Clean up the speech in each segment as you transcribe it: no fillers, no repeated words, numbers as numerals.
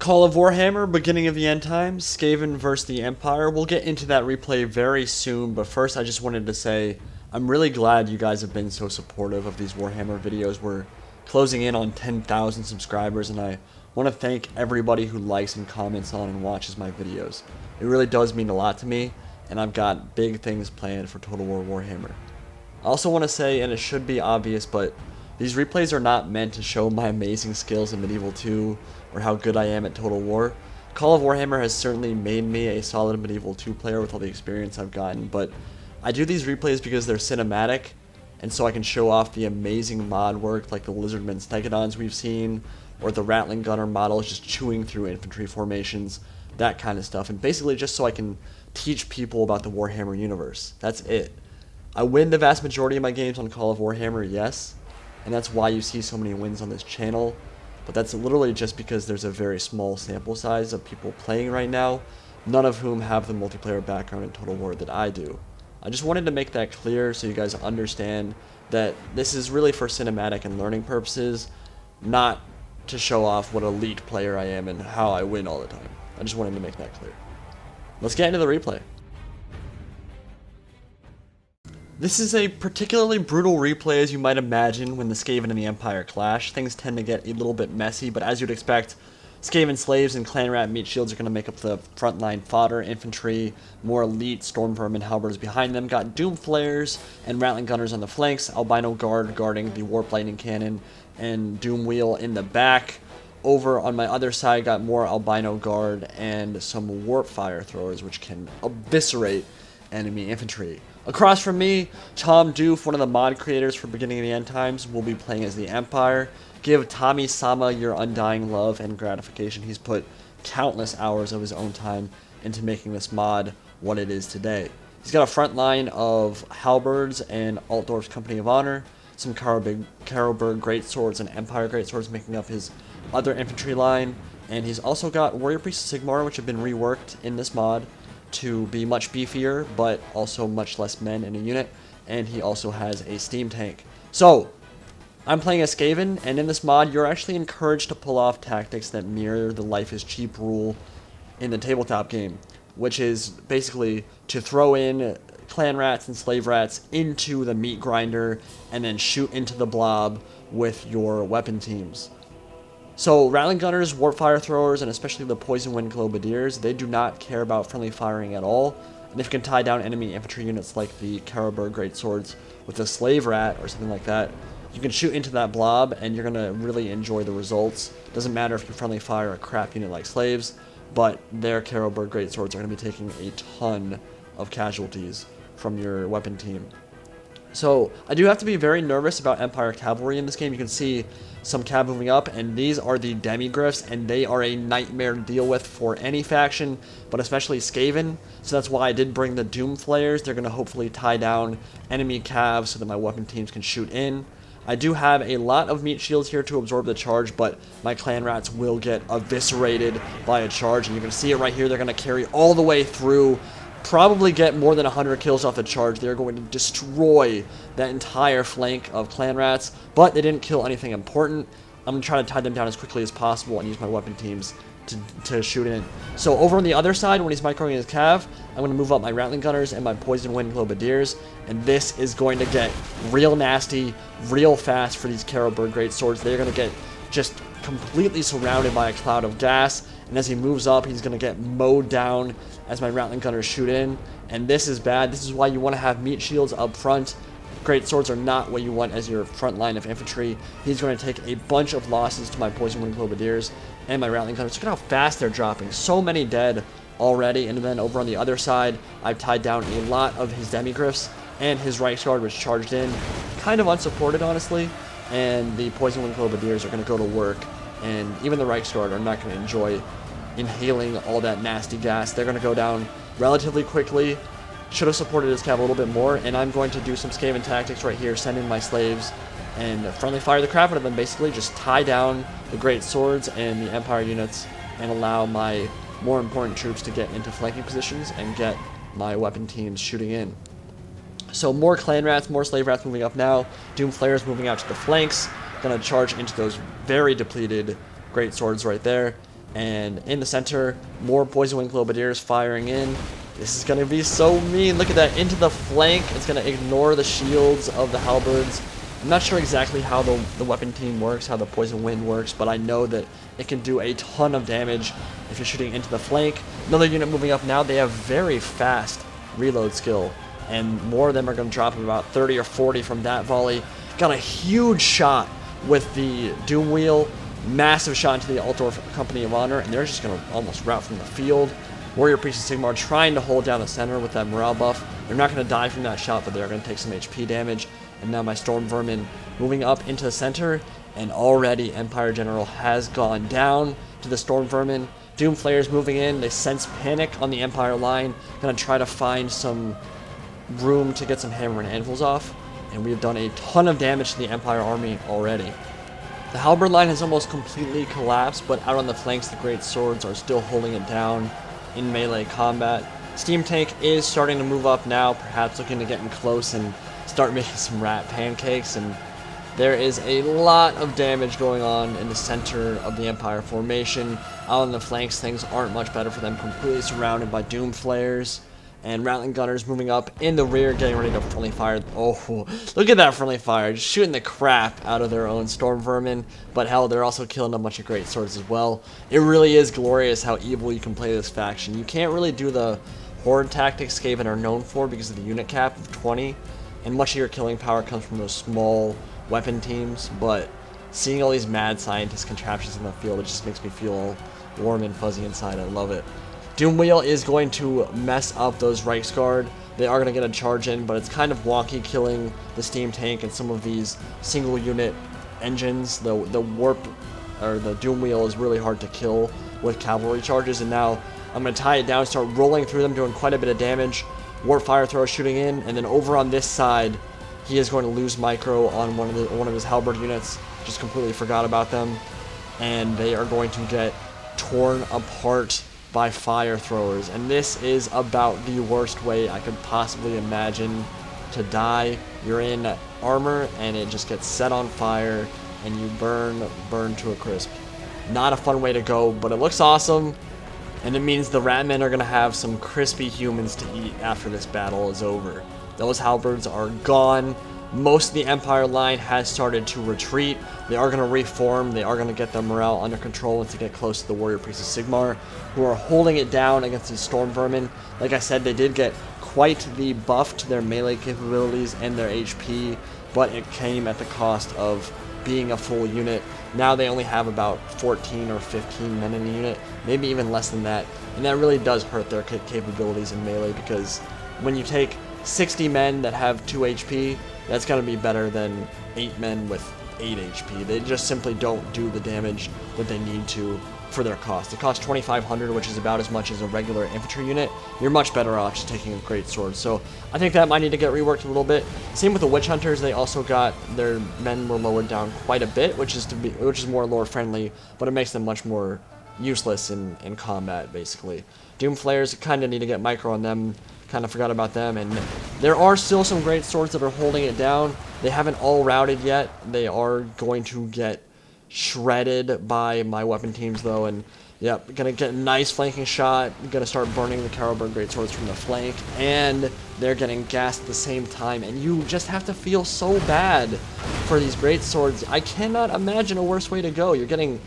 Call of Warhammer, beginning of the end times, Skaven versus the Empire. We'll get into that replay very soon, but first I just wanted to say I'm really glad you guys have been so supportive of these Warhammer videos. We're closing in on 10,000 subscribers, and I want to thank everybody who likes and comments on and watches my videos. It really does mean a lot to me, and I've got big things planned for Total War Warhammer. I also want to say, and it should be obvious, but these replays are not meant to show my amazing skills in Medieval 2 or how good I am at Total War. Call of Warhammer has certainly made me a solid Medieval 2 player with all the experience I've gotten, but I do these replays because they're cinematic, and so I can show off the amazing mod work like the Lizardmen Stegodons we've seen, or the Ratling Gunner models just chewing through infantry formations, that kind of stuff, and basically just so I can teach people about the Warhammer universe. That's it. I win the vast majority of my games on Call of Warhammer, yes, and that's why you see so many wins on this channel, but that's literally just because there's a very small sample size of people playing right now, none of whom have the multiplayer background in Total War that I do. I just wanted to make that clear so you guys understand that this is really for cinematic and learning purposes, not to show off what elite player I am and how I win all the time. I just wanted to make that clear. Let's get into the replay. This is a particularly brutal replay, as you might imagine, when the Skaven and the Empire clash. Things tend to get a little bit messy, but as you'd expect, Skaven slaves and clan rat meat shields are going to make up the frontline fodder. Infantry, more elite Stormvermin halberds behind them. Got Doom Flares and Ratling Gunners on the flanks. Albino Guard guarding the Warp Lightning Cannon and Doom Wheel in the back. Over on my other side, got more Albino Guard and some Warpfire Throwers, which can eviscerate enemy infantry. Across from me, Tom Doof, one of the mod creators for Beginning of the End Times, will be playing as the Empire. Give Tommy Sama your undying love and gratification. He's put countless hours of his own time into making this mod what it is today. He's got a front line of halberds and Altdorf's Company of Honor, some Karlberg Greatswords and Empire Greatswords making up his other infantry line, and he's also got Warrior Priests of Sigmar, which have been reworked in this mod to be much beefier, but also much less men in a unit, and he also has a steam tank. So, I'm playing as Skaven, and in this mod, you're actually encouraged to pull off tactics that mirror the life is cheap rule in the tabletop game, which is basically to throw in clan rats and slave rats into the meat grinder, and then shoot into the blob with your weapon teams. So, Ratling Gunners, Warpfire Throwers, and especially the Poison Wind Globadiers, they do not care about friendly firing at all, and if you can tie down enemy infantry units like the Karlberg Greatswords with a Slave Rat or something like that, you can shoot into that blob, and you're going to really enjoy the results. Doesn't matter if you friendly fire a crap unit like Slaves, but their Karlberg Greatswords are going to be taking a ton of casualties from your weapon team. So, I do have to be very nervous about Empire Cavalry in this game. You can see some cav moving up, and these are the Demigryphs, and they are a nightmare to deal with for any faction, but especially Skaven. So that's why I did bring the Doom Flares. They're going to hopefully tie down enemy cavs so that my weapon teams can shoot in. I do have a lot of meat shields here to absorb the charge, but my clan rats will get eviscerated by a charge, and you're going to see it right here. They're going to carry all the way through, probably get more than 100 kills off the charge. They're going to destroy that entire flank of clan rats, but they didn't kill anything important. I'm going to try to tie them down as quickly as possible and use my weapon teams to shoot in. So over on the other side, when he's microing his cav, I'm going to move up my Ratling Gunners and my Poison Wind Globadiers, and this is going to get real nasty, real fast for these Karlberg Greatswords. They're going to get just completely surrounded by a cloud of gas, and as he moves up, he's going to get mowed down as my Ratling Gunners shoot in, and this is bad. This is why you want to have meat shields up front. Great swords are not what you want as your front line of infantry. He's going to take a bunch of losses to my Poison Wind Globadiers and my Ratling Gunners. Look at how fast they're dropping. So many dead already, and then over on the other side, I've tied down a lot of his Demigryphs, and his Reiksguard was charged in. Kind of unsupported, honestly, and the Poison Wind Globadiers are going to go to work, and even the Reiksguard are not going to enjoy inhaling all that nasty gas. They're going to go down relatively quickly. Should have supported his cav a little bit more, and I'm going to do some Skaven tactics right here, send in my slaves, and friendly fire the crap out of them, basically just tie down the great swords and the Empire units, and allow my more important troops to get into flanking positions and get my weapon teams shooting in. So more clan rats, more slave rats moving up now, Doom Flares moving out to the flanks, gonna charge into those very depleted great swords right there. And in the center, more Poison Wing Globadiers firing in. This is going to be so mean. Look at that, into the flank. It's going to ignore the shields of the halberds. I'm not sure exactly how the weapon team works, how the Poison Wind works, but I know that it can do a ton of damage if you're shooting into the flank. Another unit moving up now. They have very fast reload skill, and more of them are going to drop about 30 or 40 from that volley. Got a huge shot with the Doom Wheel. Massive shot into the Altor Company of Honor, and they're just going to almost rout from the field. Warrior Priest of Sigmar trying to hold down the center with that morale buff. They're not going to die from that shot, but they're going to take some HP damage. And now my Stormvermin moving up into the center, and already Empire General has gone down to the Stormvermin. Doomflayers moving in. They sense panic on the Empire line. Going to try to find some room to get some hammer and anvils off. And we've done a ton of damage to the Empire army already. The halberd line has almost completely collapsed, but out on the flanks, the great swords are still holding it down in melee combat. Steam Tank is starting to move up now, perhaps looking to get in close and start making some rat pancakes. And there is a lot of damage going on in the center of the Empire formation. Out on the flanks, things aren't much better for them, completely surrounded by Doom Flayers. And Ratling Gunners moving up in the rear, getting ready to friendly fire. Oh, look at that friendly fire. Just shooting the crap out of their own Stormvermin. But hell, they're also killing a bunch of great swords as well. It really is glorious how evil you can play this faction. You can't really do the horde tactics Skaven are known for because of the unit cap of 20. And much of your killing power comes from those small weapon teams. But seeing all these mad scientist contraptions in the field, it just makes me feel all warm and fuzzy inside. I love it. Doomwheel is going to mess up those Reiksguard. They are going to get a charge in, but it's kind of wonky killing the Steam Tank and some of these single unit engines. The Warp or the Doomwheel is really hard to kill with cavalry charges, and now I'm going to tie it down, start rolling through them, doing quite a bit of damage. Warpfire Throwers shooting in, and then over on this side, he is going to lose micro on one of his halberd units. Just completely forgot about them, and they are going to get torn apart by fire throwers. And this is about the worst way I could possibly imagine to die. You're in armor and it just gets set on fire and you burn to a crisp. Not a fun way to go, but it looks awesome, and it means the Ratmen are going to have some crispy humans to eat after this battle is over. Those halberds are gone. Most of the Empire line has started to retreat. They are going to reform. They are going to get their morale under control once they get close to the Warrior Priests of Sigmar, who are holding it down against these Stormvermin. Like I said, they did get quite the buff to their melee capabilities and their HP, but it came at the cost of being a full unit. Now they only have about 14 or 15 men in the unit, maybe even less than that, and that really does hurt their capabilities in melee, because when you take 60 men that have 2 HP, that's going to be better than 8 men with 8 HP. They just simply don't do the damage that they need to for their cost. It costs 2,500, which is about as much as a regular infantry unit. You're much better off just taking a great sword. So I think that might need to get reworked a little bit. Same with the Witch Hunters. They also got their men were lowered down quite a bit, which is more lore friendly, but it makes them much more useless in combat, basically. Doom Flayers kind of need to get micro on them. Kind of forgot about them, and there are still some great swords that are holding it down. They haven't all routed yet. They are going to get shredded by my weapon teams though, and yep, gonna get a nice flanking shot. Gonna start burning the Carroburn great swords from the flank, and they're getting gassed at the same time, and you just have to feel so bad for these great swords. I cannot imagine a worse way to go. You're getting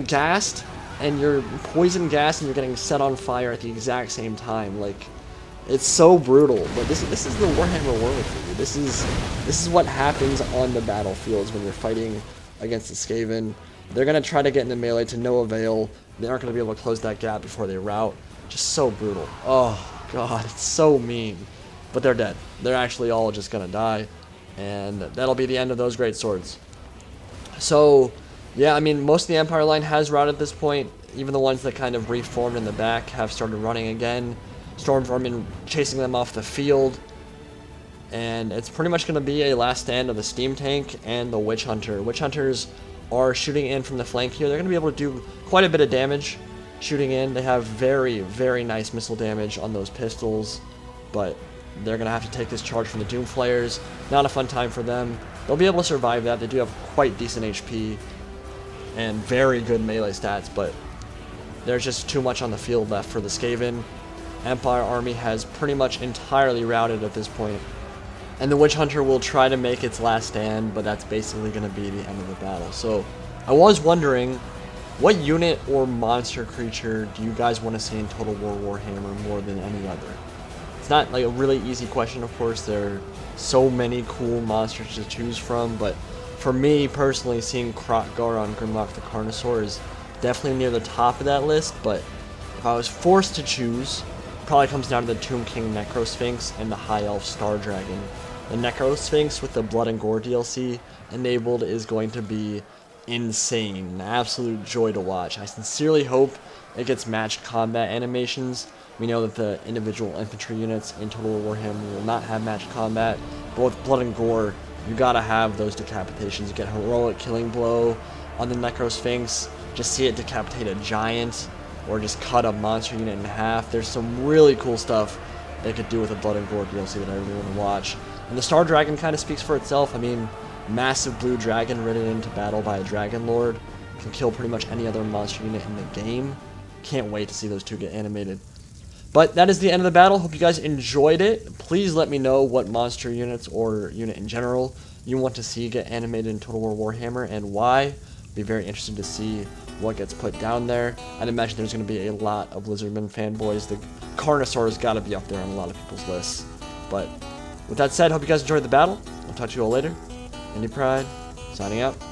gassed, and you're poison gassed, and you're getting set on fire at the exact same time. Like, it's so brutal, but this is the Warhammer world for you. This is what happens on the battlefields when you're fighting against the Skaven. They're gonna try to get into melee to no avail. They aren't gonna be able to close that gap before they rout. Just so brutal. Oh god, it's so mean. But they're dead. They're actually all just gonna die, and that'll be the end of those great swords. So yeah, I mean, most of the Empire line has routed at this point. Even the ones that kind of reformed in the back have started running again. Stormvermin chasing them off the field, and it's pretty much going to be a last stand of the Steam Tank and the Witch Hunter. Witch Hunters are shooting in from the flank here. They're going to be able to do quite a bit of damage shooting in. They have very, very nice missile damage on those pistols, but they're going to have to take this charge from the Doom Flayers. Not a fun time for them. They'll be able to survive that. They do have quite decent HP and very good melee stats, but there's just too much on the field left for the Skaven. Empire army has pretty much entirely routed at this point. And the Witch Hunter will try to make its last stand, but that's basically going to be the end of the battle. So, I was wondering, what unit or monster creature do you guys want to see in Total War Warhammer more than any other? It's not like a really easy question, of course. There are so many cool monsters to choose from, but for me personally, seeing Krotgar on Grimlock the Carnosaur is definitely near the top of that list. But if I was forced to choose, it probably comes down to the Tomb King Necrosphinx and the High Elf Star Dragon. The Necrosphinx with the Blood and Gore DLC enabled is going to be insane, an absolute joy to watch. I sincerely hope it gets matched combat animations. We know that the individual infantry units in Total War Warhammer will not have matched combat, but with Blood and Gore, you gotta have those decapitations. You get Heroic Killing Blow on the Necrosphinx, just see it decapitate a giant, or just cut a monster unit in half. There's some really cool stuff they could do with the Blood and Gore DLC that I really want to watch. And the Star Dragon kind of speaks for itself. I mean, massive blue dragon ridden into battle by a Dragon Lord can kill pretty much any other monster unit in the game. Can't wait to see those two get animated. But that is the end of the battle. Hope you guys enjoyed it. Please let me know what monster units or unit in general you want to see get animated in Total War Warhammer and why. Be very interested to see what gets put down there. I'd imagine there's going to be a lot of Lizardman fanboys. The Carnosaur has got to be up there on a lot of people's lists. But with that said, hope you guys enjoyed the battle. I'll talk to you all later. Indie Pride, signing out.